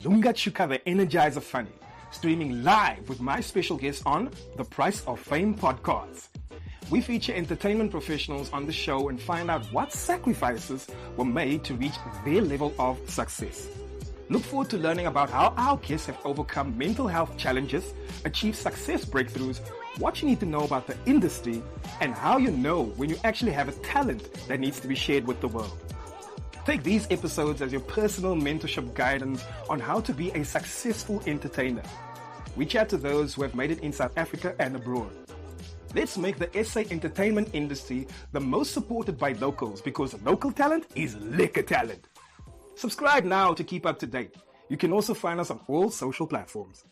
Lunga Chuka the Energizer Funny, streaming live with my special guest on the Price of Fame podcast. We feature entertainment professionals on the show and find out what sacrifices were made to reach their level of success. Look forward to learning about how our guests have overcome mental health challenges, achieved success breakthroughs, what you need to know about the industry, and how you know when you actually have a talent that needs to be shared with the world. Take these episodes as your personal mentorship guidance on how to be a successful entertainer. We chat to those who have made it in South Africa and abroad. Let's make the SA entertainment industry the most supported by locals, because local talent is liquor talent. Subscribe now to keep up to date. You can also find us on all social platforms.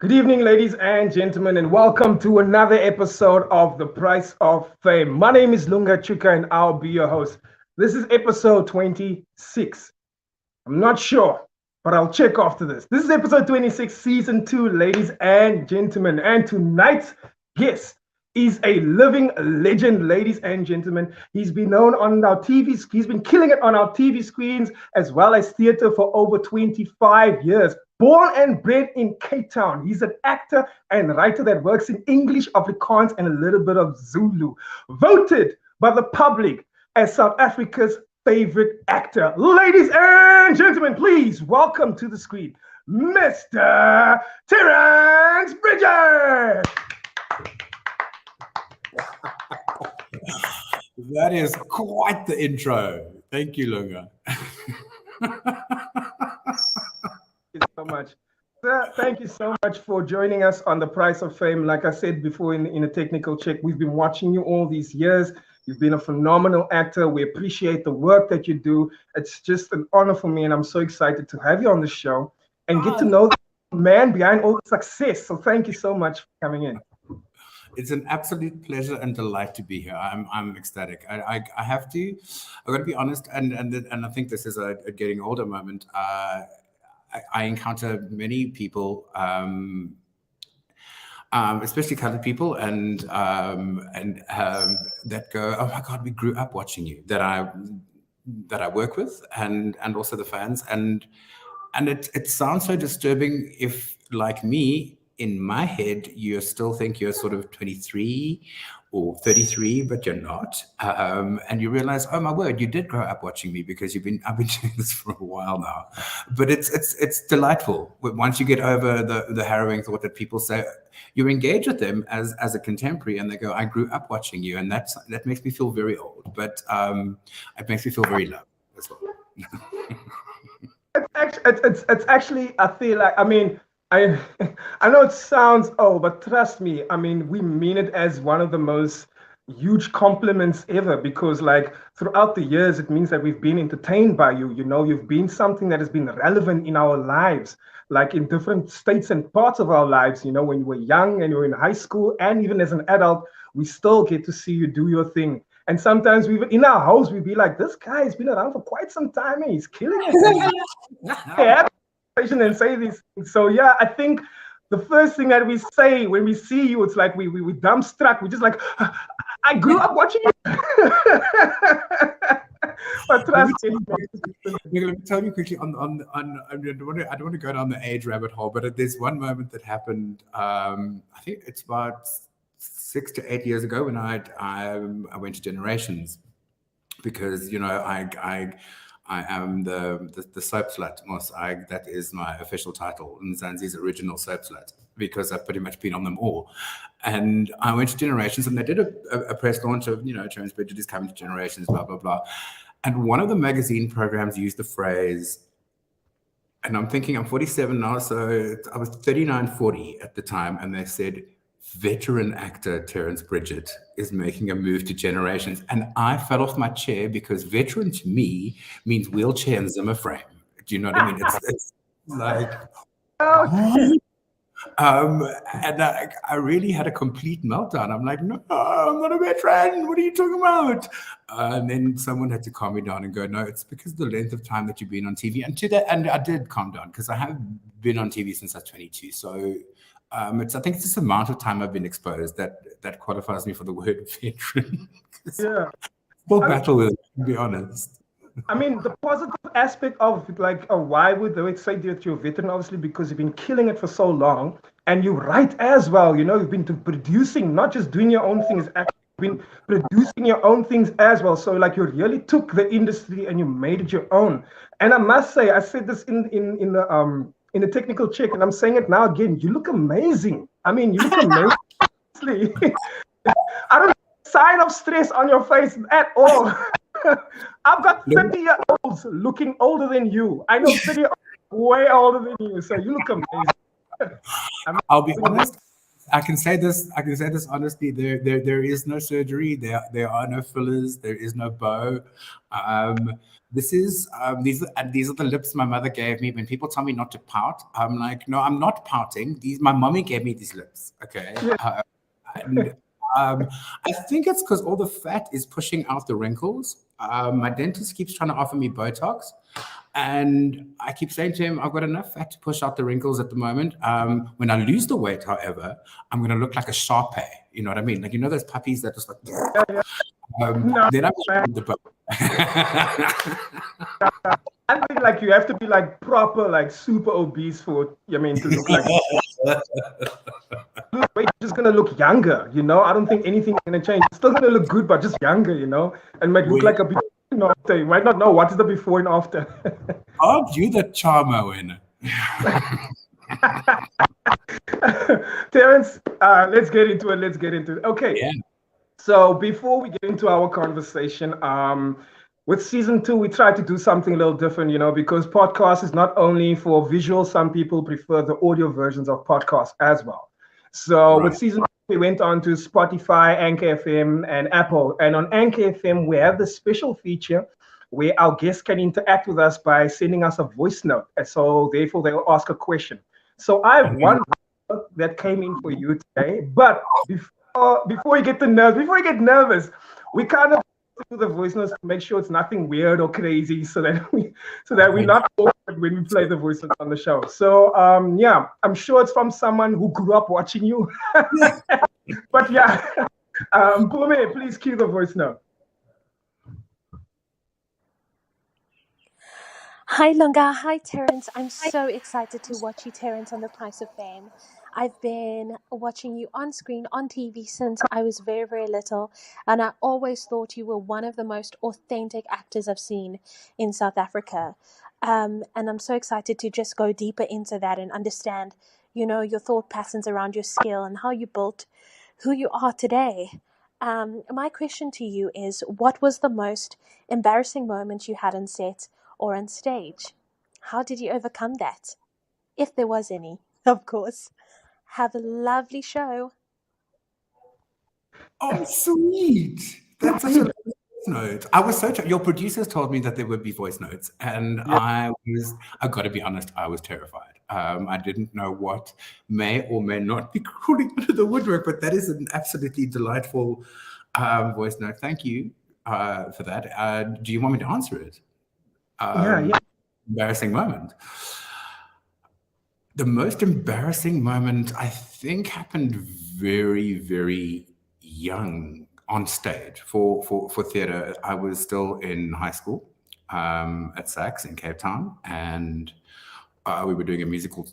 Good evening, ladies and gentlemen, and welcome to another episode of The Price of Fame. My name is Lunga Chuka, and I'll be your host. This is episode 26. I'm not sure, but I'll check after this. This is episode 26, season 2, ladies and gentlemen. And tonight's guest is a living legend, ladies and gentlemen. He's been known on our TV, he's been killing it on our TV screens as well as theater for over 25 years. Born and bred in Cape Town, he's an actor and writer that works in English, Afrikaans, and a little bit of Zulu. Voted by the public as South Africa's favorite actor. Ladies and gentlemen, please welcome to the screen, Mr. Terence Bridgett. That is quite the intro. Thank you, Lunga. Thank you so much. Sir, thank you so much for joining us on The Price of Fame. Like I said before in a technical check, we've been watching you all these years. You've been a phenomenal actor. We appreciate the work that you do. It's just an honor for me, and I'm so excited to have you on the show and get to know the man behind all the success. So thank you so much for coming in. It's an absolute pleasure and delight to be here. I'm ecstatic. I have to. I've got to be honest, and I think this is a getting older moment. I encounter many people, especially colored people, and that go, "Oh my God, we grew up watching you." That I work with, and also the fans, and it sounds so disturbing if, like me, in my head, you still think you're sort of 23 or 33, but you're not. And you realize, oh my word, you did grow up watching me, because I've been doing this for a while now. But it's delightful. Once you get over the harrowing thought that people say, you engage with them as a contemporary, and they go, I grew up watching you. And that makes me feel very old, but it makes me feel very loved as well. It's actually, I feel like, I mean, I know it sounds old, but trust me, I mean, we mean it as one of the most huge compliments ever, because like throughout the years, it means that we've been entertained by you. You know, you've been something that has been relevant in our lives, like in different states and parts of our lives. You know, when you were young and you were in high school, and even as an adult, we still get to see you do your thing. And sometimes we, in our house, we'd be like, this guy has been around for quite some time and he's killing it. Yeah. And say these things. So yeah, I think the first thing that we say when we see you, it's like we dumbstruck. We just like, I grew up watching it. But trust me. Let me tell you quickly I don't want to go down the age rabbit hole, but there's one moment that happened. I think it's about 6 to 8 years ago when I went to Generations, because I am the soap slut. That is my official title, Mzansi's original soap slut, because I've pretty much been on them all. And I went to Generations, and they did a press launch of, Terence Bridgett is coming to Generations, blah, blah, blah. And one of the magazine programs used the phrase, and I'm thinking I'm 47 now, so I was 39, 40 at the time, and they said, veteran actor Terence Bridgett is making a move to Generations. And I fell off my chair, because veteran to me means wheelchair and Zimmer frame. Do you know what I mean? It's like, Okay. and I really had a complete meltdown. I'm like, no, I'm not a veteran. What are you talking about? And then someone had to calm me down and go, no, it's because of the length of time that you've been on TV. And I did calm down, because I have been on TV since I was 22. So I think it's this amount of time I've been exposed that qualifies me for the word veteran. Yeah. We'll battle with it, to be honest. I mean, the positive aspect of why would they say that you're a veteran? Obviously, because you've been killing it for so long, and you write as well. You've been producing, not just doing your own things. Actually, been producing your own things as well. So, you really took the industry and you made it your own. And I must say, I said this in the technical check, and I'm saying it now again. You look amazing. I mean, you look amazing. I don't sign of stress on your face at all. I've got 30-year-olds looking older than you. I know 30 way older than you, so you look amazing. I'll be honest. I can say this honestly. There is no surgery. There are no fillers. There is no bow. These are the lips my mother gave me when people tell me not to pout. I'm like, no, I'm not pouting. My mommy gave me these lips. Okay. Yeah. I think it's because all the fat is pushing out the wrinkles. My dentist keeps trying to offer me Botox, and I keep saying to him, I've got enough fat to push out the wrinkles at the moment. When I lose the weight, however, I'm going to look like a Shar-Pei. You know what I mean? Like, those puppies that just like... Then I'm going to the boat. I think you have to be proper, super obese to look like you're just gonna look younger, I don't think anything's gonna change. It's still gonna look good, but just younger, and might look like a before and after. You might not know what is the before and after. Aren't you the charmer winner? Terence, let's get into it. Okay. Yeah. So before we get into our conversation, with season 2, we try to do something a little different, because podcast is not only for visual. Some people prefer the audio versions of podcasts as well. So With season 2, we went on to Spotify, Anchor FM, and Apple. And on Anchor FM, we have the special feature where our guests can interact with us by sending us a voice note. And so therefore, they will ask a question. So I have one that came in for you today. But before you get nervous, we kind of do the voice notes to make sure it's nothing weird or crazy, so that we're not awkward when we play the voice notes on the show. So I'm sure it's from someone who grew up watching you. But yeah, Pume, please cue the voice note. Hi Lunga, hi Terence. I'm so excited to watch you, Terence, on The Price of Fame. I've been watching you on screen, on TV since I was very, very little, and I always thought you were one of the most authentic actors I've seen in South Africa. And I'm so excited to just go deeper into that and understand, your thought patterns around your skill and how you built who you are today. My question to you is, what was the most embarrassing moment you had on set or on stage? How did you overcome that? If there was any, of course. Have a lovely show. Oh, sweet. That's such a lovely voice note. I was your producers told me that there would be voice notes, and I got to be honest, I was terrified. I didn't know what may or may not be crawling under the woodwork, but that is an absolutely delightful voice note. Thank you for that. Do you want me to answer it? Embarrassing moment. The most embarrassing moment, I think, happened very, very young on stage for theatre. I was still in high school at SACS in Cape Town, and we were doing a musical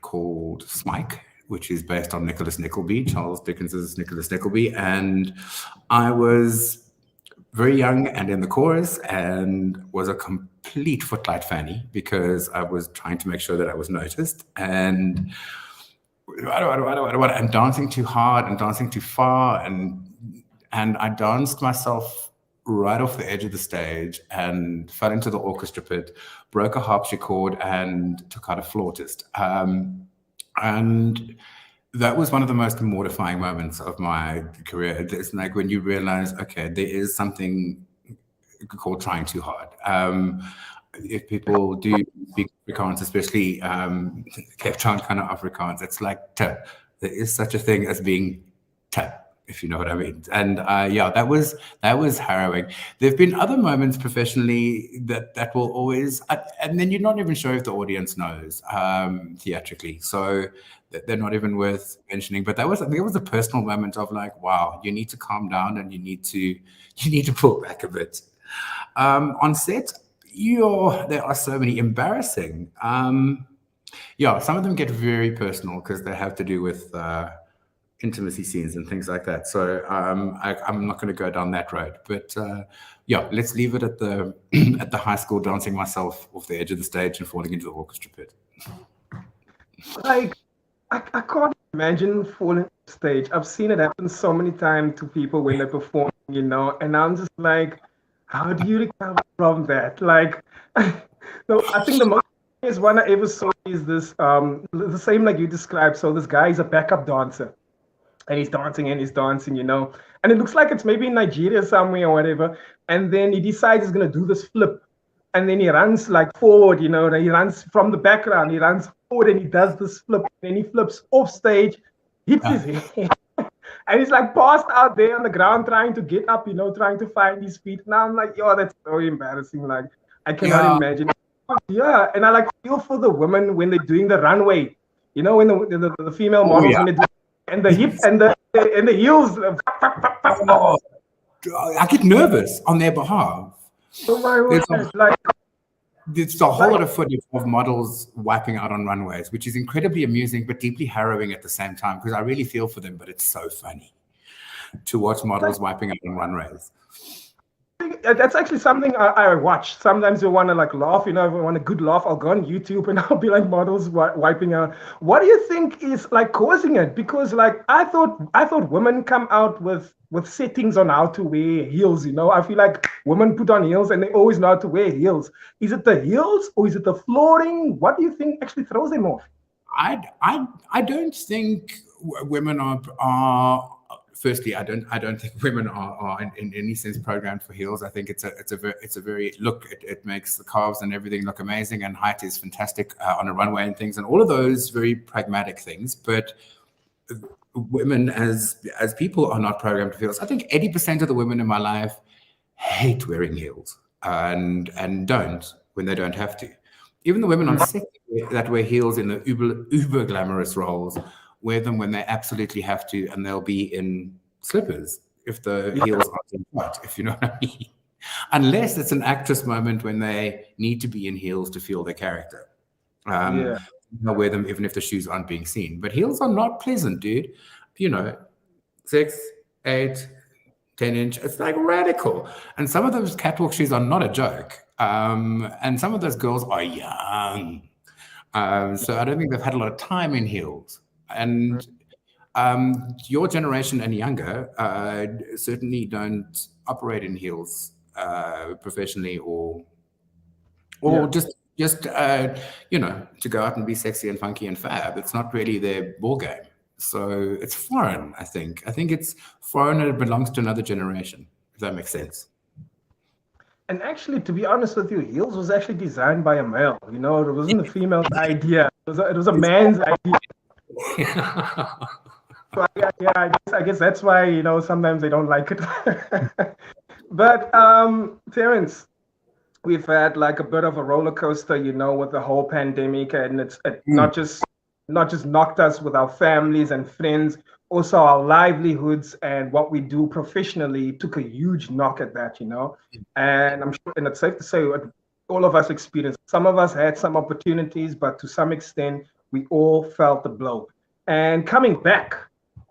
called Smike, which is based on Nicholas Nickleby, Charles Dickens's Nicholas Nickleby. And I was very young and in the chorus and was a complete Footlight fanny because I was trying to make sure that I was noticed. And I'm dancing too hard and dancing too far. And I danced myself right off the edge of the stage and fell into the orchestra pit, broke a harpsichord and took out a flautist. And that was one of the most mortifying moments of my career. It's like when you realize, okay, there is something called trying too hard. If people do speak Afrikaans, especially Cape Town kind of Afrikaans, it's like te. There is such a thing as being te, if you know what I mean. And yeah, that was harrowing. There have been other moments professionally that will always, and then you're not even sure if the audience knows theatrically, so they're not even worth mentioning. But I think it was a personal moment of like, wow, you need to calm down and you need to pull back a bit. On set, there are so many embarrassing. Yeah, some of them get very personal because they have to do with intimacy scenes and things like that. So I'm not going to go down that road. But yeah, let's leave it at the at the high school dancing myself off the edge of the stage and falling into the orchestra pit. Like, I can't imagine falling off stage. I've seen it happen so many times to people when they perform, and I'm just like, how do you recover from that? Like, no, I think the most famous one I ever saw is this, the same like you described. So this guy is a backup dancer, and he's dancing, and it looks like it's maybe in Nigeria somewhere or whatever. And then he decides he's gonna do this flip, and then he runs like forward, he runs from the background, he runs forward, and he does this flip, and he flips off stage, hits his head. And he's like passed out there on the ground trying to get up, trying to find his feet. Now I'm like, yo, that's so embarrassing. Like, I cannot imagine. Yeah, and I like feel for the women when they're doing the runway. When the female models, when they do, and the hip and the heels. Oh, I get nervous on their behalf. Oh my God! There's a whole lot of footage of models wiping out on runways, which is incredibly amusing but deeply harrowing at the same time because I really feel for them, but it's so funny to watch models wiping out on runways. That's actually something I watch. Sometimes you want to like laugh, if I want a good laugh, I'll go on YouTube and I'll be like models wiping out. What do you think is like causing it? Because like I thought women come out with settings on how to wear heels. I feel like women put on heels and they always know how to wear heels. Is it the heels or is it the flooring? What do you think actually throws them off? I don't think women are. Firstly, I don't think women are in any sense programmed for heels. I think it's a very look. It makes the calves and everything look amazing, and height is fantastic on a runway and things, and all of those very pragmatic things. But women as people are not programmed for heels. I think 80% of the women in my life hate wearing heels and don't when they don't have to. Even the women on set that wear heels in the uber glamorous roles wear them when they absolutely have to, and they'll be in slippers if the heels aren't in front, if you know what I mean. Unless it's an actress moment when they need to be in heels to feel their character. They'll wear them even if the shoes aren't being seen. But heels are not pleasant, dude. 6, 8, 10 inch. It's like radical. And some of those catwalk shoes are not a joke. And some of those girls are young. So I don't think they've had a lot of time in heels. And your generation and younger certainly don't operate in heels professionally or just to go out and be sexy and funky and fab. It's not really their ball game. So it's foreign, I think. I think it's foreign and it belongs to another generation, if that makes sense. And actually, to be honest with you, heels was actually designed by a male. It wasn't a female's idea. It was a man's idea. So I guess that's why sometimes they don't like it. But Terence, we've had like a bit of a roller coaster, with the whole pandemic, and it not just knocked us with our families and friends, also our livelihoods and what we do professionally took a huge knock at that, you know. And I'm sure, and it's safe to say, all of us experienced. Some of us had some opportunities, but to some extent, we all felt the blow. And coming back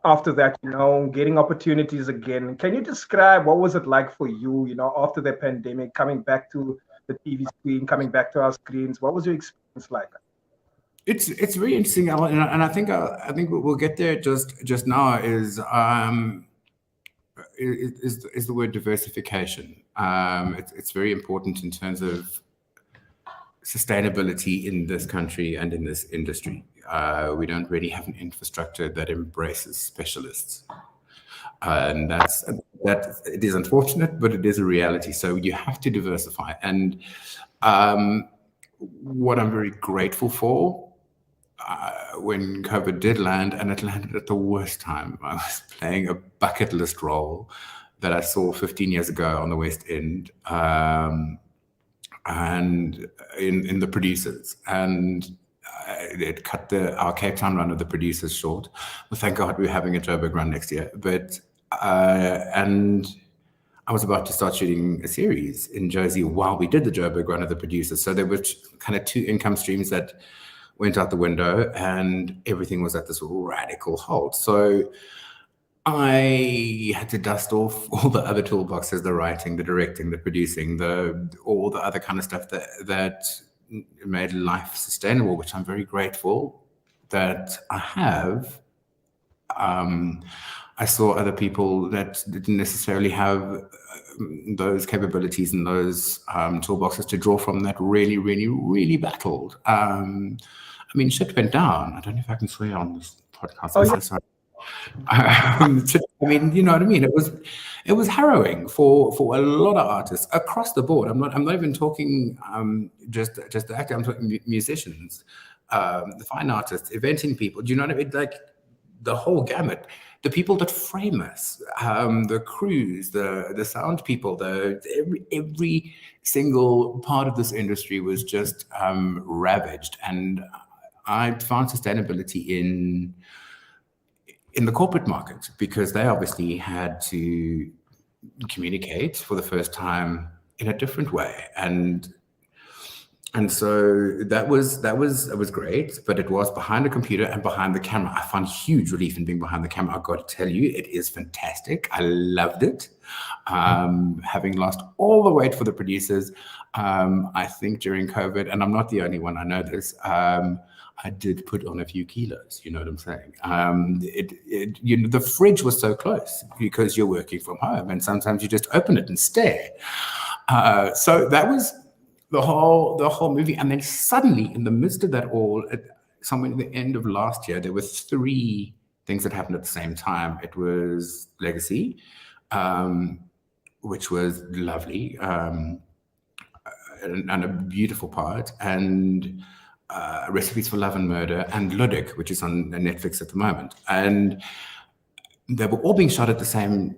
after that, you know, getting opportunities again. Can you describe what was it like for you, you know, after the pandemic, coming back to the TV screen, coming back to our screens? What was your experience like? It's very interesting, Alan, and I think we'll get there just now is the word diversification. It's very important in terms of sustainability in this country and in this industry. We don't really have an infrastructure that embraces specialists. And that it is unfortunate, but it is a reality. So you have to diversify. And what I'm very grateful for, when COVID did land, and it landed at the worst time, I was playing a bucket list role that I saw 15 years ago on the West End, and in the producers, and it cut our Cape Town run of the producers short. Well, thank God we're having a Joburg run next year. But and I was about to start shooting a series in Jersey while we did the Joburg run of the producers. So there were kind of two income streams that went out the window, and everything was at this radical halt. So I had to dust off all the other toolboxes, the writing, the directing, the producing, all the other kind of stuff that made life sustainable, which I'm very grateful that I have. I saw other people that didn't necessarily have those capabilities and those toolboxes to draw from that really, really, really battled. I mean, shit went down. I don't know if I can swear on this podcast. I'm so sorry. I mean, you know what I mean? It was harrowing for a lot of artists across the board. I'm not even talking just the actor. I'm talking musicians, the fine artists, eventing people. Do you know what I mean? Like the whole gamut. The people that frame us, the crews, the sound people, every single part of this industry was just ravaged. And I found sustainability in the corporate market, because they obviously had to communicate for the first time in a different way. And so that was great, but it was behind the computer and behind the camera. I found huge relief in being behind the camera. I've got to tell you, it is fantastic. I loved it. Having lost all the weight for the producers, I think during COVID, and I'm not the only one, I know this, I did put on a few kilos, you know what I'm saying? You know, the fridge was so close because you're working from home, and sometimes you just open it and stare. So that was the whole movie. And then suddenly, in the midst of that all, somewhere at the end of last year, there were 3 things that happened at the same time. It was Legacy, which was lovely, and a beautiful part, and Recipes for Love and Murder, and Ludic, which is on Netflix at the moment. And they were all being shot at the same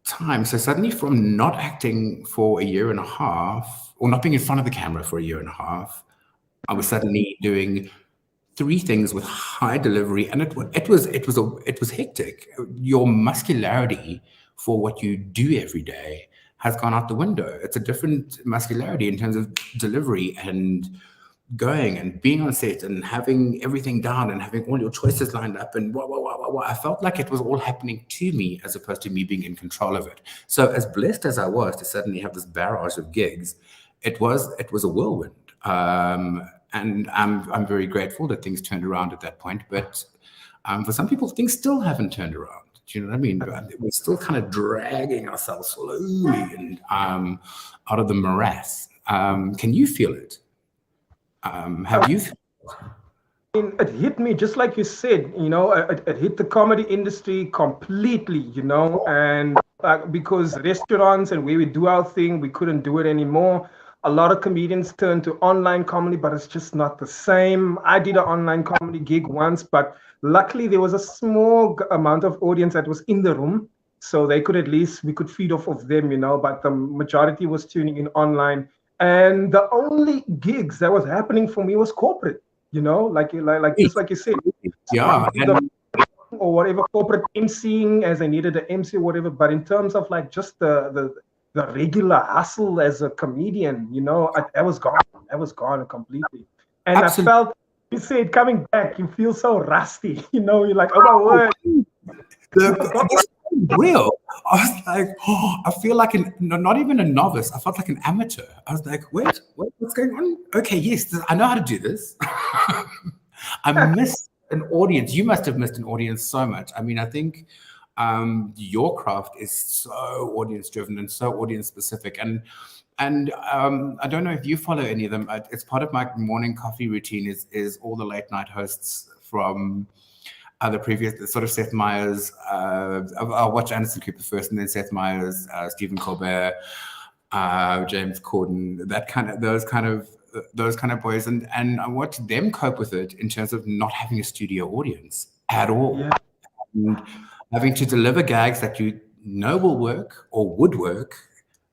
time. So suddenly, from not acting for a year and a half, or not being in front of the camera for a year and a half, I was suddenly doing 3 things with high delivery, and it was hectic. Your muscularity for what you do every day has gone out the window. It's a different muscularity in terms of delivery and going and being on set and having everything down and having all your choices lined up and what. I felt like it was all happening to me as opposed to me being in control of it. So as blessed as I was to suddenly have this barrage of gigs, it was a whirlwind. And I'm very grateful that things turned around at that point. But for some people, things still haven't turned around. Do you know what I mean? We're still kind of dragging ourselves slowly and out of the morass. Can you feel it? Have you? It hit me just like you said, you know, it hit the comedy industry completely, you know, and because restaurants and where we do our thing, we couldn't do it anymore. A lot of comedians turned to online comedy, but it's just not the same. I did an online comedy gig once, but luckily there was a small amount of audience that was in the room, so we could feed off of them, you know, but the majority was tuning in online. And the only gigs that was happening for me was corporate, you know, like just like you said. Yeah. or whatever, corporate emceeing as I needed an MC or whatever. But in terms of like just the regular hustle as a comedian, you know, I was gone. I was gone completely. And Absolutely. I felt, you said, coming back, you feel so rusty. You know, you're like, oh my word. It's real. I was like, oh, I feel like not even a novice. I felt like an amateur. I was like, wait, what's going on? Okay, yes, I know how to do this. I missed an audience. You must have missed an audience so much. I mean, I think your craft is so audience driven and so audience specific. And I don't know if you follow any of them. It's part of my morning coffee routine is all the late night hosts from the previous, sort of Seth Meyers. I'll watch Anderson Cooper first, and then Seth Meyers, Stephen Colbert, James Corden, those kind of boys, and I watch them cope with it in terms of not having a studio audience at all, and having to deliver gags that you know will work or would work,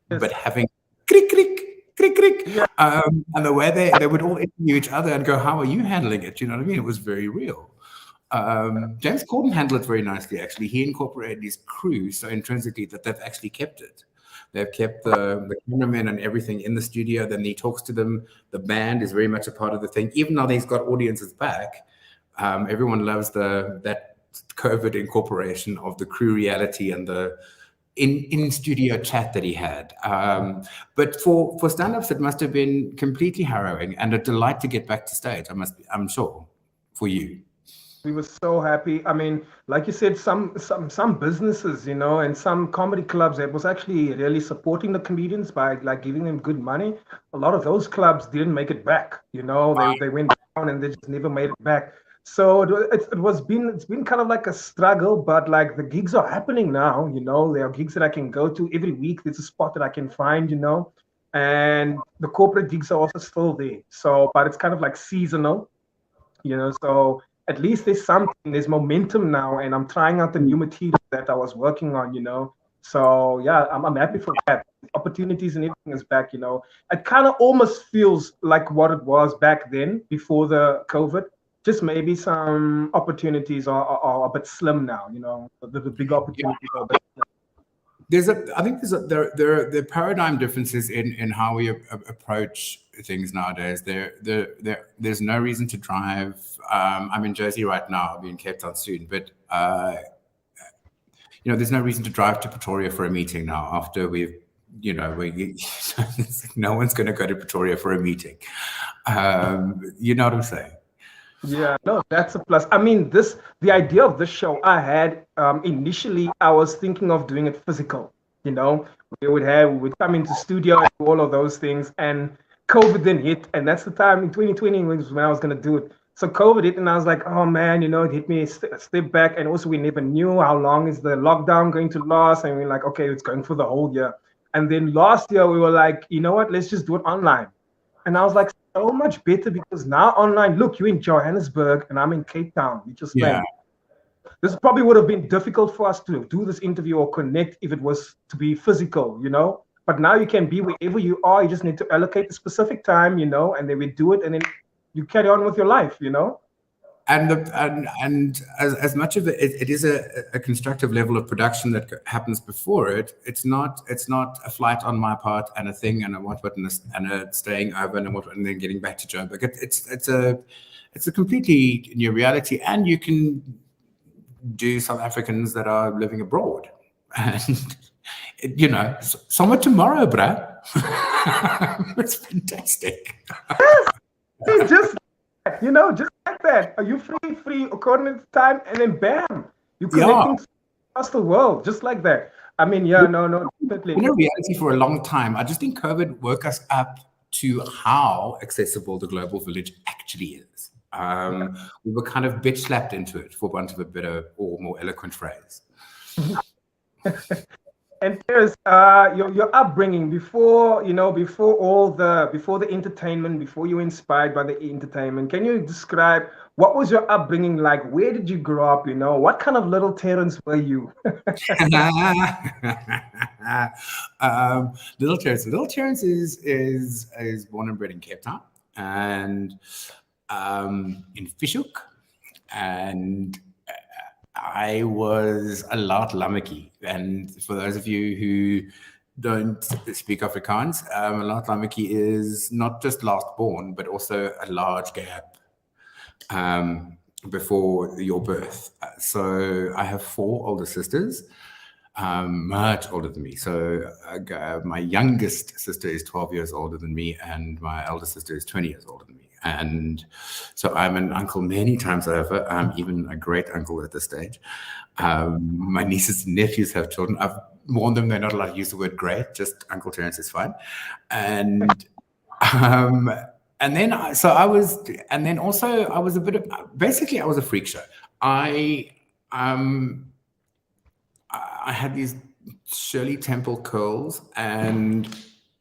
but having crick crick crick crick, and the way they would all interview each other and go, "How are you handling it?" You know what I mean? It was very real. James Corden handled it very nicely, actually. He incorporated his crew so intrinsically that they've actually kept it. They've kept the cameramen and everything in the studio. Then he talks to them. The band is very much a part of the thing. Even though he's got audiences back, everyone loves that COVID incorporation of the crew reality and the in-studio chat that he had. But for stand-ups, it must have been completely harrowing and a delight to get back to stage, I'm sure, for you. We were so happy. I mean, like you said, some businesses, you know, and some comedy clubs that was actually really supporting the comedians by like giving them good money. A lot of those clubs didn't make it back. You know, they went down and they just never made it back. So it's been kind of like a struggle, but like the gigs are happening now. You know, there are gigs that I can go to every week. There's a spot that I can find. You know, and the corporate gigs are also still there. So, but it's kind of like seasonal. You know, so at least there's momentum now, and I'm trying out the new material that I was working on, you know. So yeah, I'm happy for that. Opportunities and everything is back, you know. It kind of almost feels like what it was back then before the COVID. Just maybe some opportunities are a bit slim now, you know. The big opportunities are a bit slim. I think there are paradigm differences in how we approach things nowadays. There's no reason to drive. I'm in Jersey right now. I'll be in Cape Town soon, but there's no reason to drive to Pretoria for a meeting now. After no one's going to go to Pretoria for a meeting. You know what I'm saying? Yeah, no, that's a plus. I mean, the idea of this show I had initially, I was thinking of doing it physical. You know, we would come into studio and do all of those things, and COVID then hit, and that's the time in 2020 was when I was gonna do it. So COVID hit, and I was like, oh man, you know, it hit me a step back, and also we never knew how long is the lockdown going to last, and we're like, okay, it's going for the whole year. And then last year we were like, you know what, let's just do it online. And I was like, so much better because now online, look, you're in Johannesburg and I'm in Cape Town. We just this probably would have been difficult for us to do this interview or connect if it was to be physical, you know. But now you can be wherever you are. You just need to allocate a specific time, you know, and then we do it, and then you carry on with your life, you know. And as much of it is a constructive level of production that happens before it. It's not a flight on my part and a thing and a what and a staying over and then getting back to Joburg. It's a completely new reality, and you can do South Africans that are living abroad, and somewhere tomorrow, bruh. It's fantastic. Yes, just like that. Are you free according to time, and then bam, you connecting across the world, just like that. I mean, no, definitely. Reality for a long time. I just think COVID woke us up to how accessible the global village actually is. We were kind of bitch slapped into it, for want of a better or more eloquent phrase. And there's your upbringing before the entertainment, before you were inspired by the entertainment. Can you describe what was your upbringing like? Where did you grow up? You know, what kind of little Terence were you? Little Terence. Little Terence is born and bred in Cape Town and in Fish Hoek, and I was a lot lammetjie. And for those of you who don't speak Afrikaans, a lot lammetjie is not just last born, but also a large gap before your birth. So I have 4 older sisters, much older than me. So my youngest sister is 12 years older than me, and my elder sister is 20 years older than me. And so I'm an uncle many times over. I'm even a great uncle at this stage. My nieces and nephews have children. I've warned them they're not allowed to use the word great, just Uncle Terence is fine. And then I was a bit of, basically I was a freak show. I had these Shirley Temple curls, and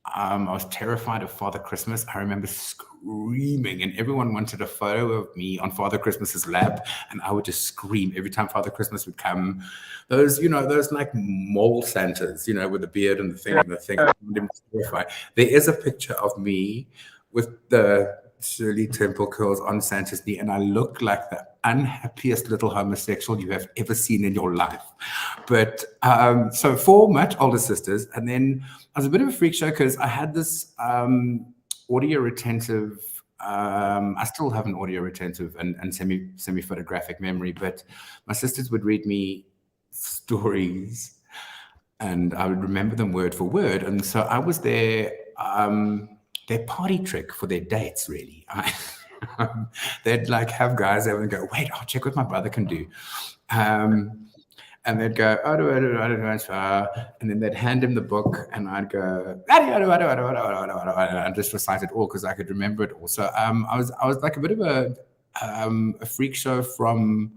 I was terrified of Father Christmas. I remember screaming, and everyone wanted a photo of me on Father Christmas's lap, and I would just scream every time Father Christmas would come. Those like mole Santas, with the beard and the thing. I'm terrified. There is a picture of me with the Shirley Temple curls on Santa's knee, and I look like the unhappiest little homosexual you have ever seen in your life. But so 4 much older sisters, and then I was a bit of a freak show because I had this audio retentive. I still have an audio retentive and semi photographic memory, but my sisters would read me stories, and I would remember them word for word, and so I was their party trick for their dates, really. They'd like have guys over and go, wait, I'll check what my brother can do. And they'd go, and then they'd hand him the book, and I'd go, and I'd just recite it all because I could remember it all. So I was like a bit of a freak show from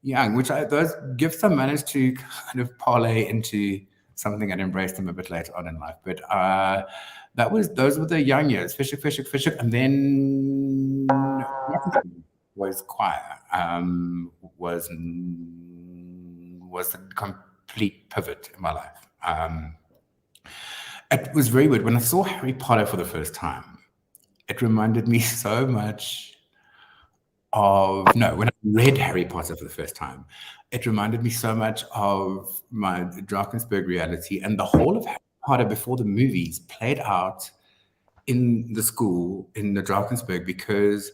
young, which those gifts I managed to kind of parlay into something I'd embraced them a bit later on in life. But those were the young years, Fisher, and then was choir, was a complete pivot in my life. It was very weird. When I saw Harry Potter for the first time, it reminded me so much when I read Harry Potter for the first time, it reminded me so much of my Drakensberg reality, and the whole of Harry Potter before the movies played out in the school in the Drakensberg, because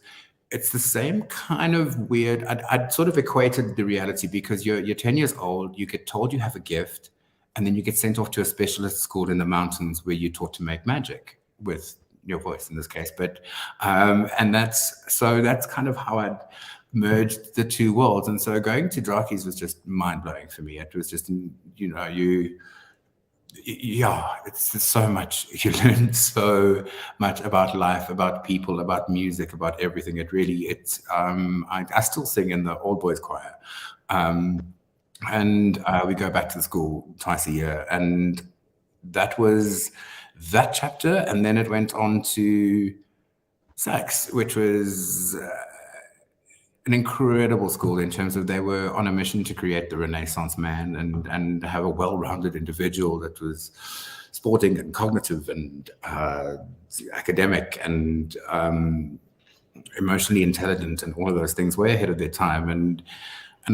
it's the same kind of weird. I'd sort of equated the reality because you're 10 years old, you get told you have a gift, and then you get sent off to a specialist school in the mountains where you're taught to make magic with your voice in this case. But and that's kind of how I'd merged the two worlds. And so going to Drakies was just mind-blowing for me. It was just, it's so much. You learn so much about life, about people, about music, about everything. I still sing in the old boys choir. And we go back to the school twice a year. And that was that chapter. And then it went on to SACS, which was an incredible school in terms of they were on a mission to create the Renaissance man and have a well-rounded individual that was sporting and cognitive and academic and emotionally intelligent and all of those things, way ahead of their time. And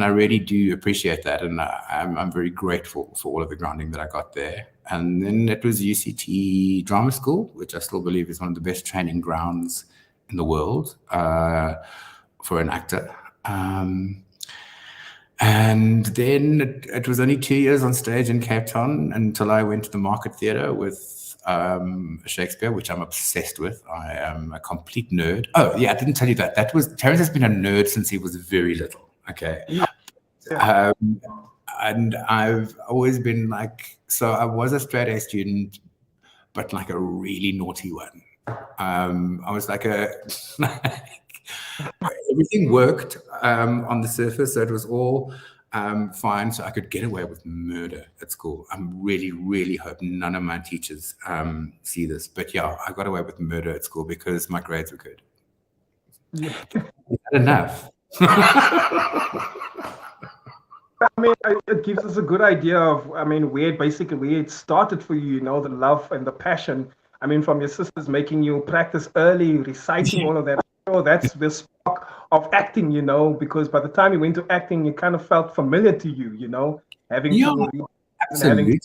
I really do appreciate that. And I'm very grateful for all of the grounding that I got there. And then it was UCT Drama School, which I still believe is one of the best training grounds in the world for an actor. And then it was only 2 years on stage in Cape Town until I went to the Market Theatre with Shakespeare, which I'm obsessed with. I am a complete nerd. Oh, yeah, I didn't tell you that. Terence has been a nerd since he was very little. Okay. Yeah. And I've always been so I was a straight A student, but like a really naughty one. I was like everything worked on the surface, so it was all fine, so I could get away with murder at school. I'm really, really hope none of my teachers see this, but yeah, I got away with murder at school because my grades were good. Yeah. Is that enough? I mean, it gives us a good idea of, where it started for you, the love and the passion. From your sisters making you practice early, reciting all of that. That's the spark of acting, you know, because by the time you went to acting, it kind of felt familiar to you, you know, having Yeah, to read and having absolutely.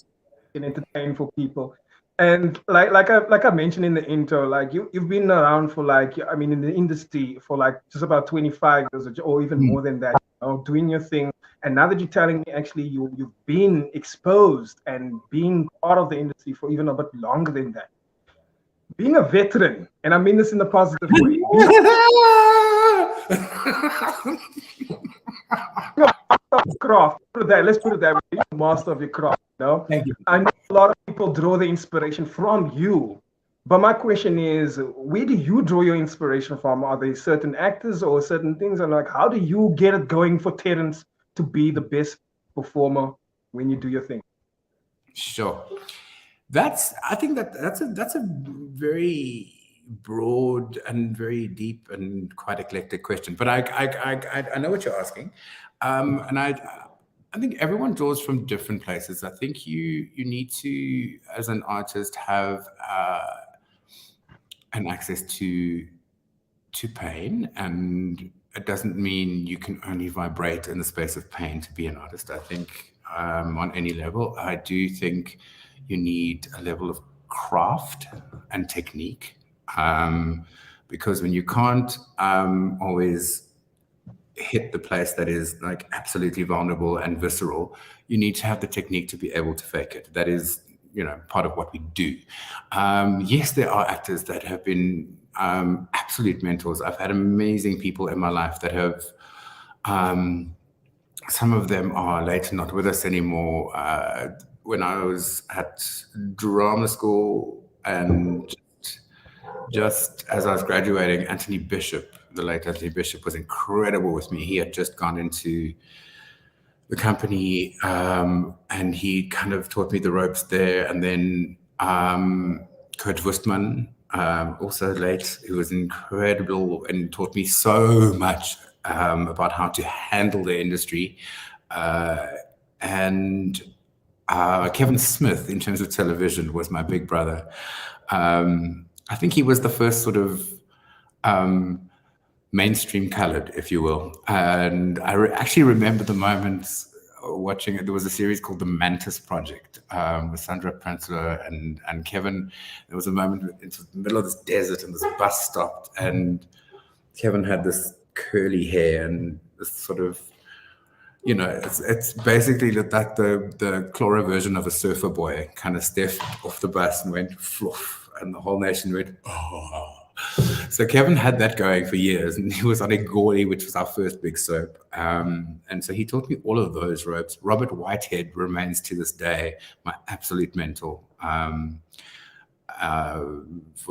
to entertain for people. And like I mentioned in the intro, like you've been around for like, I mean, in the industry for like just about 25 years or even more than that, you know, doing your thing. And now that you're telling me actually you've been exposed and being part of the industry for even a bit longer than that. Being a veteran, and I mean this in a positive way, being a craft, let's put it that way, being a master of your craft, you know. Thank you. I know a lot of people draw the inspiration from you. But my question is, where do you draw your inspiration from? Are there certain actors or certain things? And like, how do you get it going for Terence to be the best performer when you do your thing? Sure. I think that's a very broad and very deep and quite eclectic question. But I know what you're asking, and I think everyone draws from different places. I think you need to, as an artist, have an access to pain, and it doesn't mean you can only vibrate in the space of pain to be an artist. I think on any level, I do think you need a level of craft and technique, because when you can't always hit the place that is like absolutely vulnerable and visceral, you need to have the technique to be able to fake it. That is, you know, part of what we do. Yes, there are actors that have been absolute mentors. I've had amazing people in my life that have, some of them are later not with us anymore. When I was at drama school and just as I was graduating, Anthony Bishop, the late Anthony Bishop, was incredible with me. He had just gone into the company, and he kind of taught me the ropes there. And then Kurt Wustman, also late, who was incredible and taught me so much about how to handle the industry. And Kevin Smith, in terms of television, was my big brother. I think he was the first sort of mainstream colored, if you will. And I actually remember the moments watching it. There was a series called The Mantis Project with Sandra Prancer and Kevin. There was a moment into the middle of this desert and this bus stopped, and Kevin had this curly hair and this sort of, you know, it's basically like the Clara version of a surfer boy, kind of stepped off the bus and went fluff, and the whole nation went, oh. So Kevin had that going for years, and he was on a Gory, which was our first big soap. And so he taught me all of those ropes. Robert Whitehead remains to this day my absolute mentor. For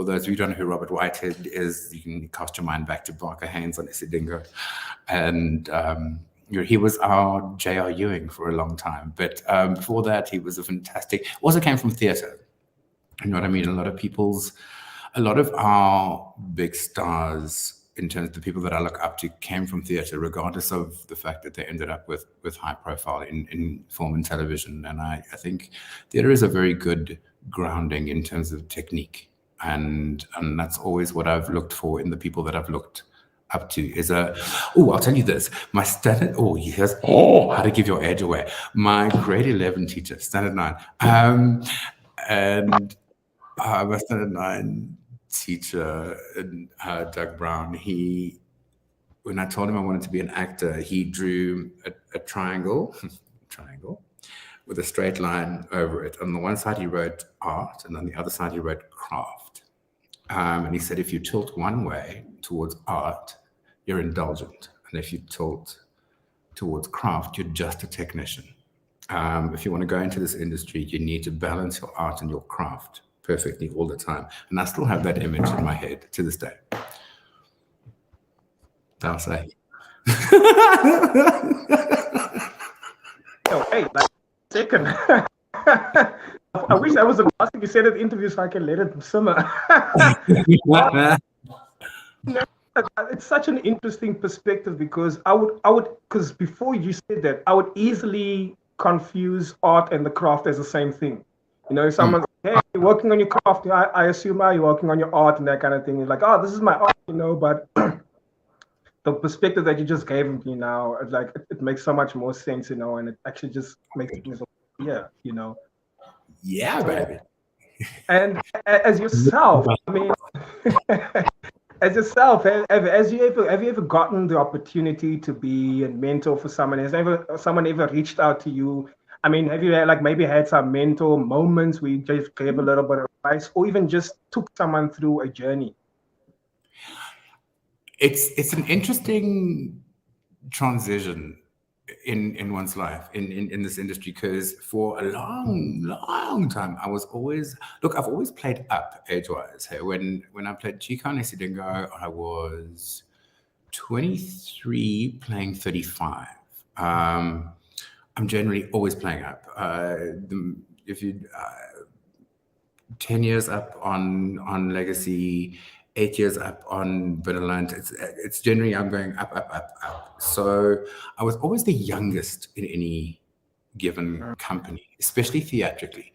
those of you who don't know who Robert Whitehead is, you can cast your mind back to Barker Haynes on Isidingo. And he was our J.R. Ewing for a long time. But before that, he was a fantastic, also came from theatre. You know what I mean? A lot of our big stars, in terms of the people that I look up to, came from theatre, regardless of the fact that they ended up with high profile in film and television. And I think theatre is a very good grounding in terms of technique. And that's always what I've looked for in the people that I've looked up to. I'll tell you this. My standard, how to give your edge away. My grade 11 teacher, standard 9. And my standard 9 teacher, Doug Brown, when I told him I wanted to be an actor, he drew a triangle with a straight line over it. On the one side, he wrote art, and on the other side, he wrote craft. And he said, if you tilt one way towards art, you're indulgent. And if you tilt towards craft, you're just a technician. If you want to go into this industry, you need to balance your art and your craft perfectly all the time. And I still have that image in my head to this day. I'll say. Oh, hey, like, second. I wish that was the last thing you said at the interview so I can let it simmer. It's such an interesting perspective, because I would, because before you said that, I would easily confuse art and the craft as the same thing. You know, if someone's like, hey, you're working on your craft, I assume you're working on your art and that kind of thing. You're like, oh, this is my art, you know, but the perspective that you just gave me now, like it makes so much more sense, and it actually just makes me so, yeah. Yeah, So, baby. and as yourself, I mean, as yourself, have you ever gotten the opportunity to be a mentor for someone? Has someone ever reached out to you? I mean, have you like maybe had some mentor moments where you just gave a little bit of advice, or even just took someone through a journey? It's an interesting transition in one's life in this industry, because for a long time I've always played up age-wise. Hey, when I played Chico and Isidingo, I was 23 playing 35. I'm generally always playing up. If you 10 years up on Legacy, 8 years up on Benevolent, it's generally I'm going up. So I was always the youngest in any given company, especially theatrically.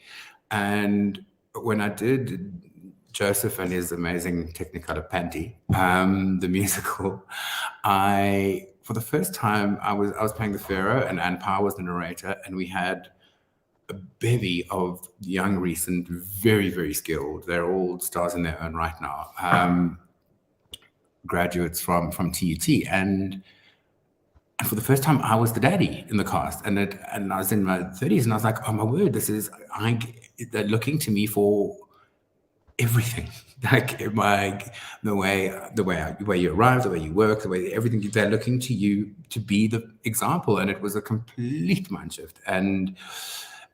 And when I did Joseph and his amazing Technicolor Panty, the musical, for the first time I was playing the Pharaoh, and Anne Power was the narrator, and we had a bevy of young, recent, very, very skilled. They're all stars in their own right now. Graduates from TUT, and for the first time, I was the daddy in the cast, and I was in my 30s, and I was like, oh my word, they're looking to me for everything, like the way you arrive, the way you work, the way everything. They're looking to you to be the example, and it was a complete mind shift. And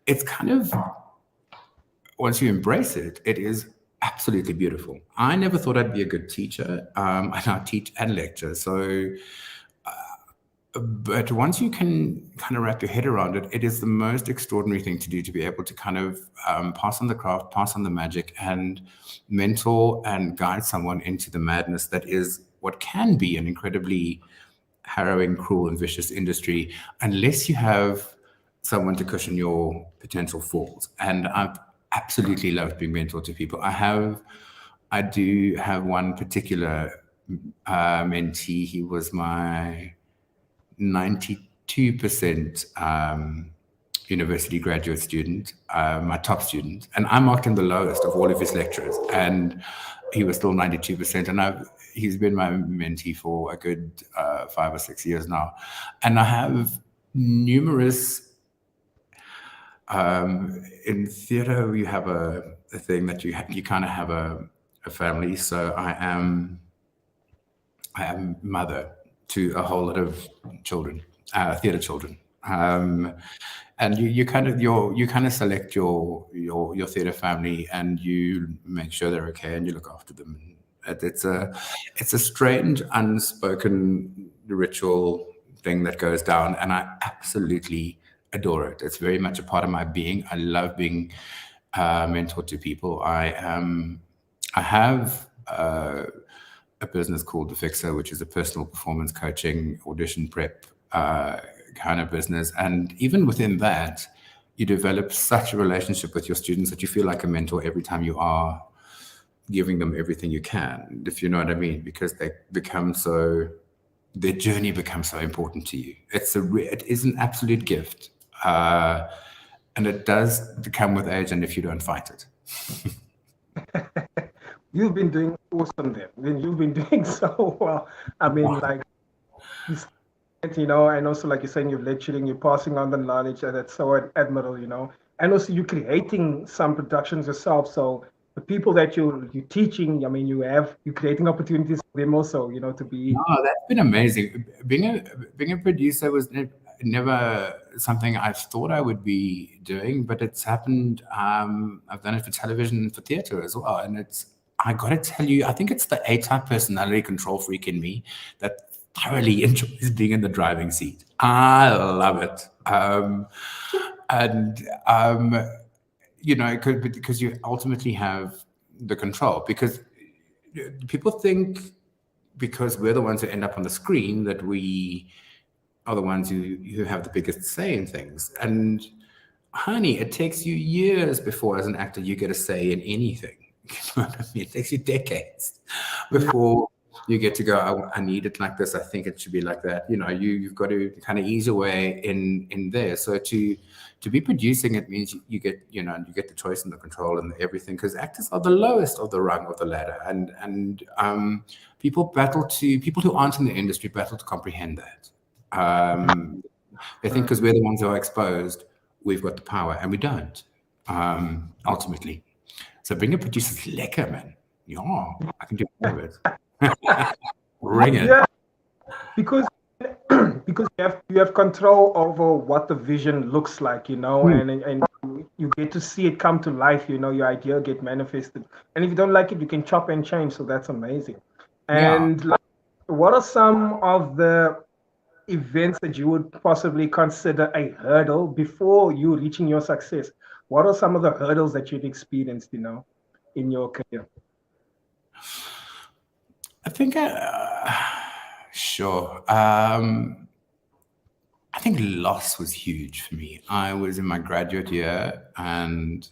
it's kind of, once you embrace it, it is absolutely beautiful. I never thought I'd be a good teacher. And I teach and lecture. So, but once you can kind of wrap your head around it, it is the most extraordinary thing to do, to be able to kind of pass on the craft, pass on the magic, and mentor and guide someone into the madness that is what can be an incredibly harrowing, cruel, and vicious industry, unless you have someone to cushion your potential falls. And I've absolutely loved being mentor to people. I do have one particular mentee. He was my 92% university graduate student, my top student, and I marked him the lowest of all of his lecturers, and he was still 92%. And he's been my mentee for a good 5 or 6 years now. And I have numerous, in theater, you have a thing that you kind of have a family. So I am mother to a whole lot of children, theater children. And you kind of select your theater family, and you make sure they're okay, and you look after them. It's a strange, unspoken ritual thing that goes down, and I absolutely adore it. It's very much a part of my being. I love being mentored to people. I have a business called The Fixer, which is a personal performance coaching, audition prep kind of business. And even within that, you develop such a relationship with your students that you feel like a mentor every time you are giving them everything you can, if you know what I mean, because their journey becomes so important to you. It is an absolute gift. And it does come with age, and if you don't fight it. You've been doing awesome there. Then you've been doing so well. I mean, like, and also like you're saying, you're lecturing, you're passing on the knowledge, and that's so admirable. And also you're creating some productions yourself. So the people that you're teaching, I mean, you're creating opportunities for them also, to be. Oh, that's been amazing. Being a producer was never something I thought I would be doing, but it's happened. I've done it for television and for theater as well. And I got to tell you, I think it's the A-type personality control freak in me that thoroughly enjoys being in the driving seat. I love it. Because you ultimately have the control, because people think because we're the ones who end up on the screen that we are the ones who have the biggest say in things. And honey, it takes you years before, as an actor, you get a say in anything. You know what I mean? It takes you decades before You get to go, I need it like this. I think it should be like that. You've got to kind of ease your way in there. So to be producing, it means you get, you get the choice and the control and everything, because actors are the lowest of the rung of the ladder. And people who aren't in the industry battle to comprehend that. They think because we're the ones who are exposed, we've got the power, and we don't, ultimately. So bring a producer's lekker, man. Yeah, I can do all of it. Bring it. Yeah, because because you have control over what the vision looks like, and you get to see it come to life, your idea get manifested. And if you don't like it, you can chop and change. So that's amazing. And what are some of the events that you would possibly consider a hurdle before you reaching your success? What are some of the hurdles that you've experienced, in your career? I think, sure. I think loss was huge for me. I was in my graduate year, and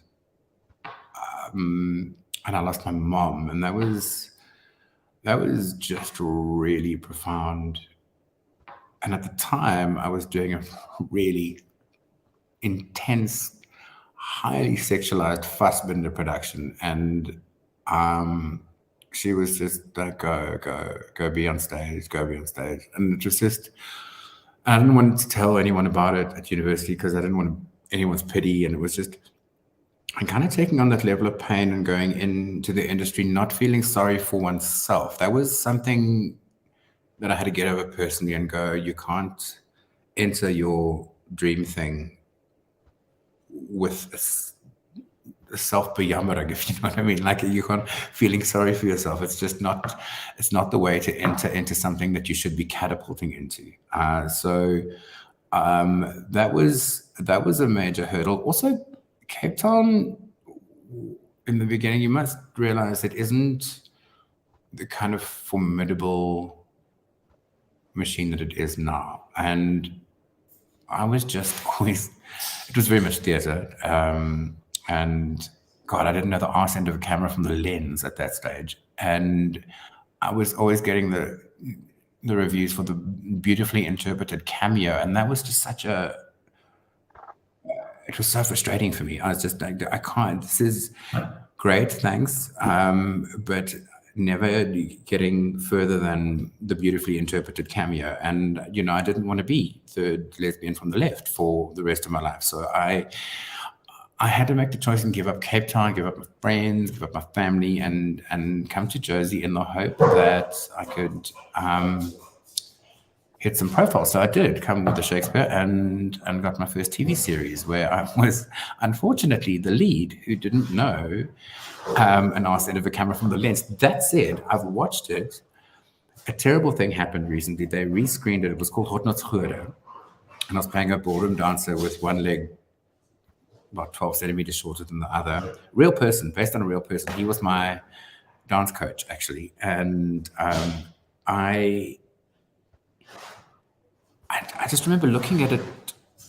I lost my mom, and that was just really profound. And at the time, I was doing a really intense, highly sexualized Fassbinder production, and she was just like, go be on stage, and it was just, I didn't want to tell anyone about it at university because I didn't want anyone's pity, and it was just, I'm kind of taking on that level of pain and going into the industry, not feeling sorry for oneself. That was something that I had to get over personally and go, you can't enter your dream thing with a self-bejammering, if you know what I mean. Like, you can't feeling sorry for yourself. It's just not, it's not the way to enter into something that you should be catapulting into. So that was a major hurdle. Also, Cape Town, in the beginning, you must realize it isn't the kind of formidable machine that it is now. And I was just always, it was very much theater. And God, I didn't know the arse end of a camera from the lens at that stage. And I was always getting the reviews for the beautifully interpreted cameo. And that was just such a, it was so frustrating for me. I was just like, I can't, this is great, thanks. But never getting further than the beautifully interpreted cameo. And, I didn't want to be the lesbian from the left for the rest of my life. So I had to make the choice and give up Cape Town, give up my friends, give up my family, and come to Jersey in the hope that I could hit some profiles. So I did come with the Shakespeare and got my first TV series, where I was unfortunately the lead who didn't know and asked out of a camera from the lens. That said, I've watched it. A terrible thing happened recently. They rescreened it. It was called Hotnotsgode. And I was playing a ballroom dancer with one leg about 12 centimeters shorter than the other. Real person, based on a real person. He was my dance coach, actually. And I just remember looking at it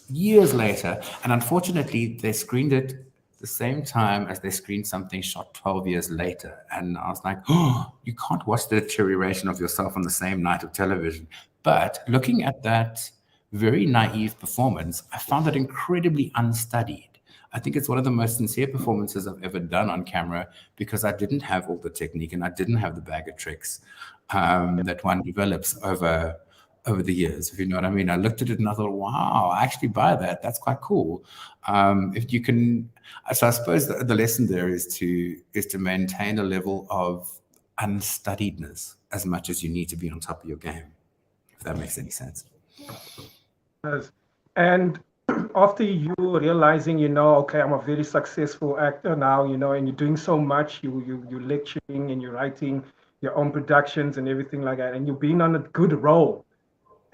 years later, and unfortunately, they screened it the same time as they screened something shot 12 years later. And I was like, oh, you can't watch the deterioration of yourself on the same night of television. But looking at that very naive performance, I found it incredibly unstudied. I think it's one of the most sincere performances I've ever done on camera, because I didn't have all the technique and I didn't have the bag of tricks that one develops over the years, if you know what I mean. I looked at it and I thought, wow, I actually buy that. That's quite cool. If you can, so I suppose the lesson there is to maintain a level of unstudiedness as much as you need to be on top of your game, if that makes any sense. Yes. And after you realizing, okay, I'm a very successful actor now, and you're doing so much, you're lecturing and you're writing your own productions and everything like that, and you've been on a good roll.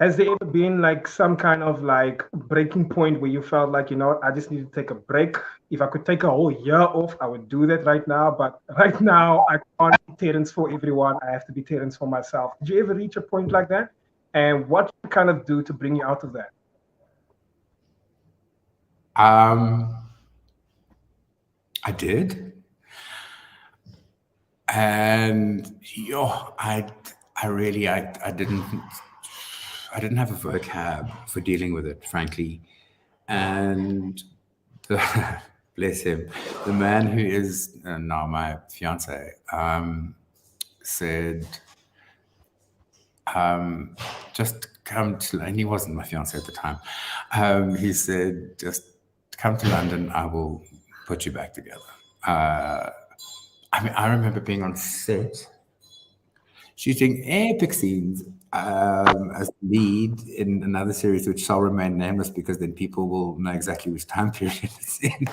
Has there ever been like some kind of like breaking point where you felt like, I just need to take a break? If I could take a whole year off, I would do that right now. But right now, I can't be Terence for everyone. I have to be Terence for myself. Did you ever reach a point like that? And what did you kind of do to bring you out of that? I did. And I I didn't have a vocab for dealing with it, frankly. And bless him, the man who is now my fiance said, just come to, and he wasn't my fiance at the time. He said, just come to London, I will put you back together. I remember being on set, shooting epic scenes as lead in another series, which shall remain nameless because then people will know exactly which time period it's in.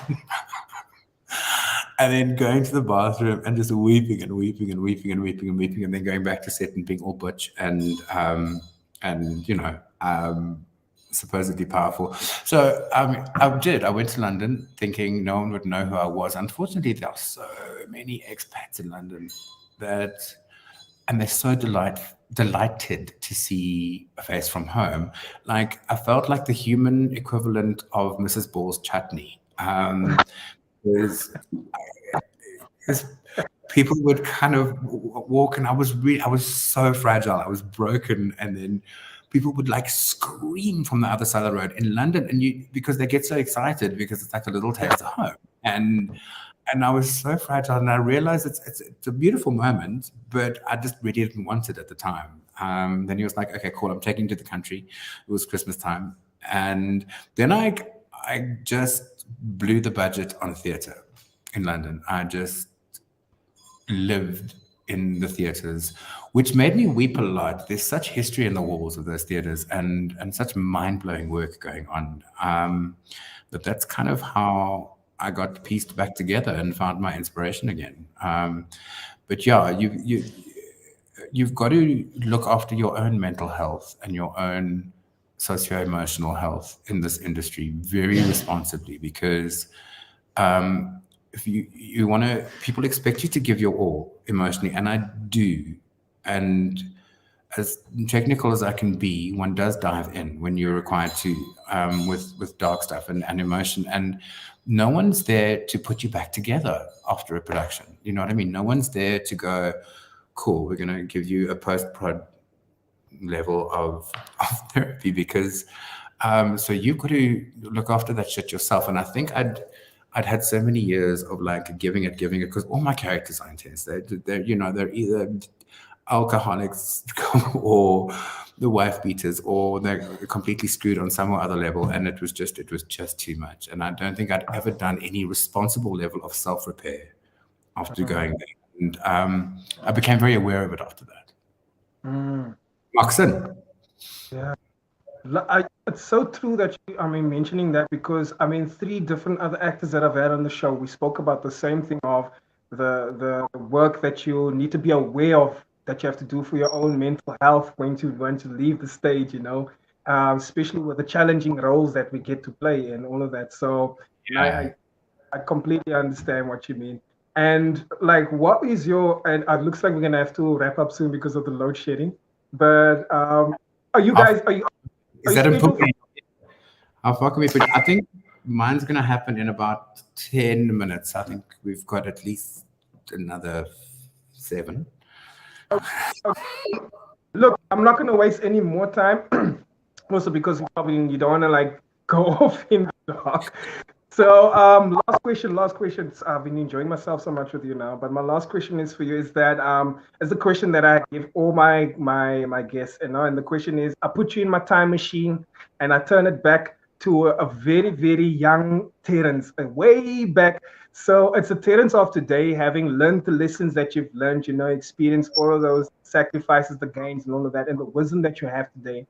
And then going to the bathroom and just weeping and weeping and weeping and weeping and weeping, and then going back to set and being all butch and supposedly powerful. So I did. I went to London thinking no one would know who I was. Unfortunately, there are so many expats in London and they're so delighted to see a face from home. Like, I felt like the human equivalent of Mrs. Ball's chutney. Because people would kind of walk, and I was so fragile. I was broken, and then people would like scream from the other side of the road in London, and because they get so excited because it's like a little taste of home, and I was so fragile, and I realized it's a beautiful moment, but I just really didn't want it at the time. Then he was like, "Okay, cool, I'm taking you to the country." It was Christmas time, and then I just blew the budget on theatre in London. I just lived in the theatres, which made me weep a lot. There's such history in the walls of those theatres and such mind-blowing work going on. But that's kind of how I got pieced back together and found my inspiration again. But yeah, you've got to look after your own mental health and your own socio-emotional health in this industry very responsibly, because if you want to, people expect you to give your all emotionally, and I do. And as technical as I can be, one does dive in when you're required to, with dark stuff and emotion. And no one's there to put you back together after a production. You know what I mean? No one's there to go, cool, we're going to give you a post-prod level of therapy, because so you've got to look after that shit yourself. And I think I'd had so many years of like giving it, because all my characters are intense. They're either alcoholics or the wife beaters, or they're completely screwed on some other level. And it was just too much. And I don't think I'd ever done any responsible level of self-repair after going there. And I became very aware of it after that. Maxon. Yeah. It's so true that mentioning that, because 3 different other actors that I've had on the show, we spoke about the same thing of the work that you need to be aware of, that you have to do for your own mental health when to leave the stage, especially with the challenging roles that we get to play and all of that. So yeah. I completely understand what you mean. And like, what is your, and it looks like we're gonna have to wrap up soon because of the load shedding, but are you guys, is that important? How far can we put? I think mine's going to happen in about 10 minutes. I think we've got at least another 7. Okay. Look, I'm not going to waste any more time. Also because you don't want to like go off in the dark. So last question. I've been enjoying myself so much with you now, but my last question is for you, is that is the question that I give all my guests, and the question is, I put you in my time machine and I turn it back to a very, very young Terence, way back. So it's a Terence of today, having learned the lessons that you've learned, experienced all of those sacrifices, the gains and all of that, and the wisdom that you have today.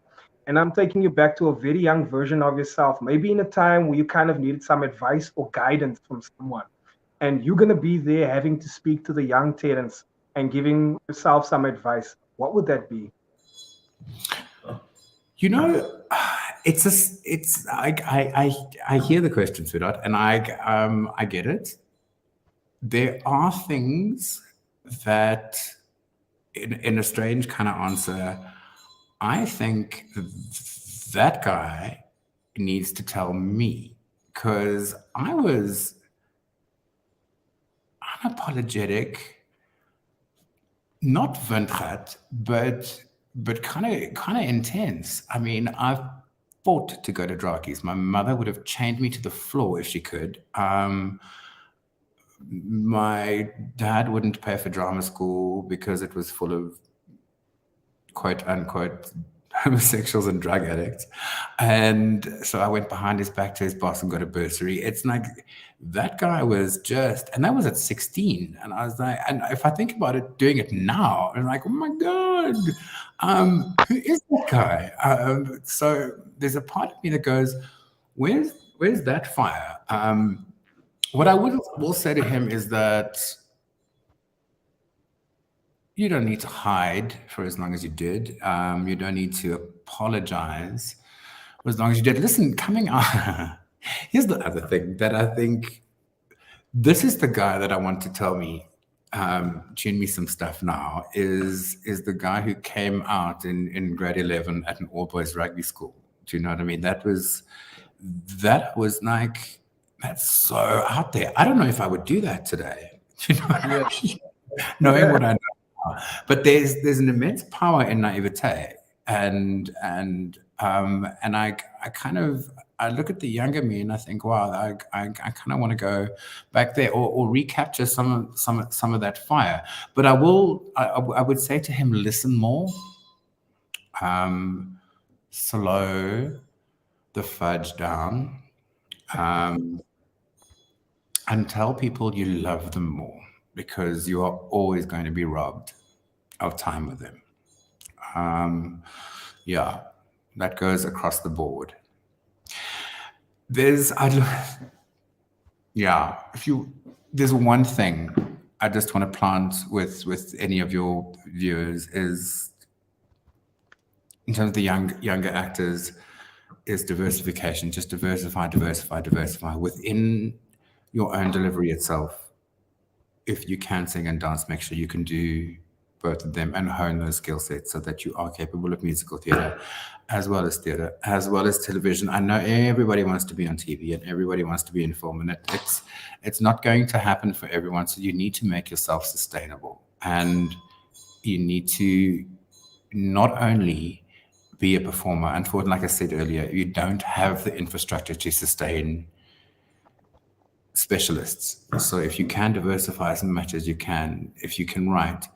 And I'm taking you back to a very young version of yourself, maybe in a time where you kind of needed some advice or guidance from someone. And you're going to be there having to speak to the young Terence and giving yourself some advice. What would that be? I hear the question, sweetheart, and I get it. There are things that, in a strange kind of answer, I think that guy needs to tell me, because I was unapologetic, not windgat, but kind of intense. I mean, I've fought to go to Drakes. My mother would have chained me to the floor if she could. My dad wouldn't pay for drama school because it was full of quote unquote homosexuals and drug addicts. And so I went behind his back to his boss and got a bursary. It's like that guy was just, and that was at 16. And I was like, and if I think about it, doing it now, I'm like, oh my God, who is that guy? So there's a part of me that goes, where's that fire? What I will say to him is that you don't need to hide for as long as you did. You don't need to apologize for as long as you did. Listen, coming out, here's the other thing that I think this is the guy that I want to tell me, tune me some stuff now, is the guy who came out in grade 11 at an all-boys rugby school. Do you know what I mean? That was like, that's so out there. I don't know if I would do that today. You know what I mean? Knowing what I know. But there's an immense power in naivete, and I kind of look at the younger me and I think, wow, I kind of want to go back there or recapture some of that fire. But I would say to him, listen more, slow the fudge down, and tell people you love them more, because you are always going to be robbed of time with them. Yeah, that goes across the board. There's one thing I just want to plant with any of your viewers is, in terms of the younger actors, is diversification. Just diversify within your own delivery itself. If you can sing and dance, make sure you can do both of them and hone those skill sets so that you are capable of musical theatre, as well as television. I know everybody wants to be on TV and everybody wants to be in film, and it's not going to happen for everyone. So you need to make yourself sustainable, and you need to not only be a performer, and for, like I said earlier, you don't have the infrastructure to sustain specialists. So if you can diversify as much as you can, if you can write,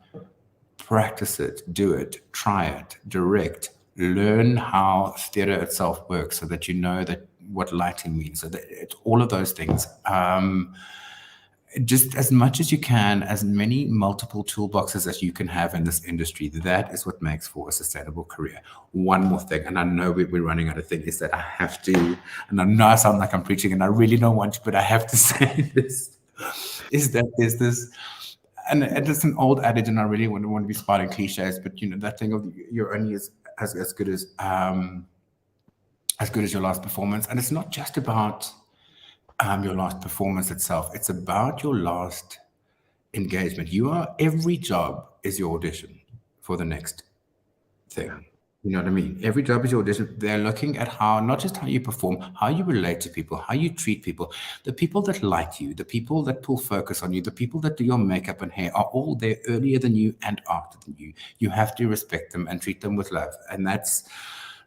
practice it, do it, try it, direct, learn how theatre itself works so that you know that what lighting means, so that it's all of those things. Just as much as you can, as many multiple toolboxes as you can have in this industry. That is what makes for a sustainable career. One more thing, and I know we're running out of things, is that I have to, and I know I sound like I'm preaching and I really don't want to, but I have to say this, is that there's this, and it's an old adage, and I really want to be spouting cliches, but you know, that thing of you're only as good as your last performance. And it's not just about your last performance itself. It's about your last engagement. Every job is your audition for the next thing. You know what I mean? Every job is your audition. They're looking at not just how you perform, how you relate to people, how you treat people. The people that like you, the people that pull focus on you, the people that do your makeup and hair are all there earlier than you and after than you. You have to respect them and treat them with love. And that's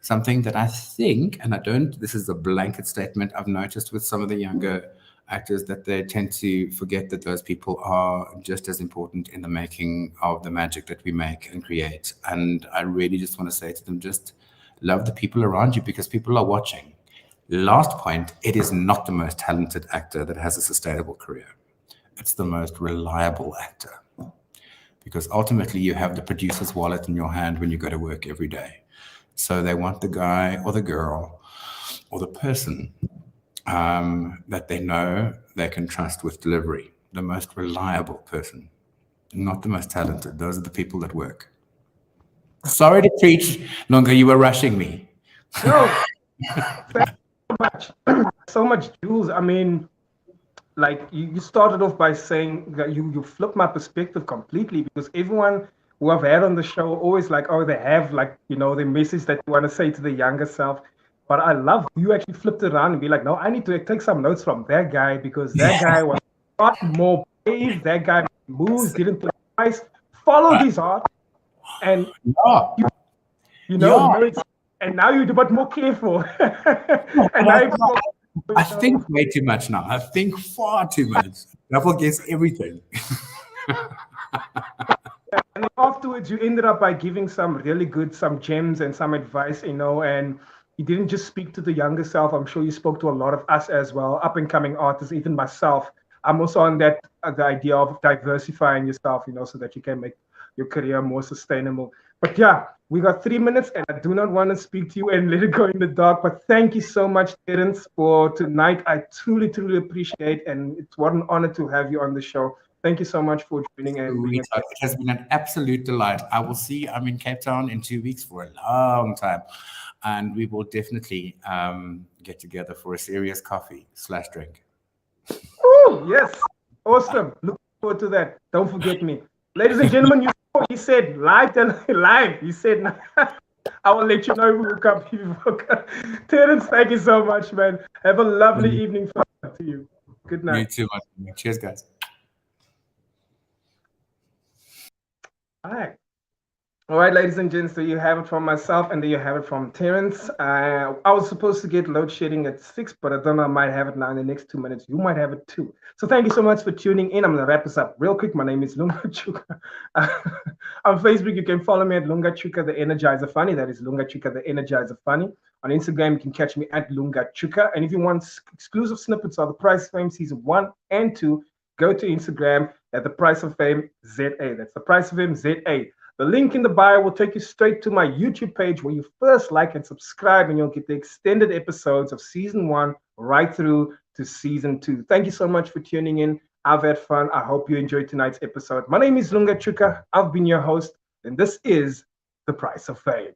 something that I think, and this is a blanket statement, I've noticed with some of the younger actors, that they tend to forget that those people are just as important in the making of the magic that we make and create. And I really just want to say to them, just love the people around you, because people are watching. Last point, it is not the most talented actor that has a sustainable career. It's the most reliable actor, because ultimately you have the producer's wallet in your hand when you go to work every day. So they want the guy or the girl or the person that they know they can trust with delivery. The most reliable person, not the most talented. Those are the people that work. Sorry to preach, Lunga, you were rushing me. No, thank you so much, Jules. I mean, like you started off by saying that you flipped my perspective completely, because everyone who I've had on the show always like, oh, they have like, you know, the message that you want to say to the younger self. But I love you actually flipped it around and be like, no, I need to take some notes from that guy, because that guy was a lot more brave. That guy moves, didn't play twice, followed his heart, and Yeah. and now you're a bit more careful. And I think way too much now. I think far too much. I forget everything. And then afterwards, you ended up by giving some gems and some advice, and you didn't just speak to the younger self. I'm sure you spoke to a lot of us as well, up and coming artists, even myself. I'm also on that, the idea of diversifying yourself, so that you can make your career more sustainable. But yeah, we got 3 minutes, and I do not want to speak to you and let it go in the dark. But thank you so much, Terence, for tonight. I truly, truly appreciate, and it's what an honor to have you on the show. Thank you so much for joining and being. It has been an absolute delight. I will see. I'm in Cape Town in 2 weeks for a long time, and we will definitely get together for a serious coffee/drink. Oh yes, awesome! Look forward to that. Don't forget me, ladies and gentlemen. He said live. He said, I will let you know who will come. Terence, thank you so much, man. Have a lovely evening to you. Good night. Me too, man. Cheers, guys. All right, ladies and gents, there you have it from myself, and there you have it from Terence. I was supposed to get load shedding at 6, but I don't know, I might have it now in the next 2 minutes. You might have it too. So thank you so much for tuning in. I'm going to wrap this up real quick. My name is Lunga Chuka. On Facebook, you can follow me at Lunga Chuka, the Energizer Funny. That is Lunga Chuka, the Energizer Funny. On Instagram, you can catch me at Lunga Chuka. And if you want exclusive snippets of The Price of Fame Season 1 and 2, go to Instagram at The Price of Fame ZA. That's The Price of Fame ZA. The link in the bio will take you straight to my YouTube page, where you first like and subscribe, and you'll get the extended episodes of Season 1 right through to Season 2. Thank you so much for tuning in. I've had fun. I hope you enjoyed tonight's episode. My name is Lunga Chuka. I've been your host, and this is The Price of Fame.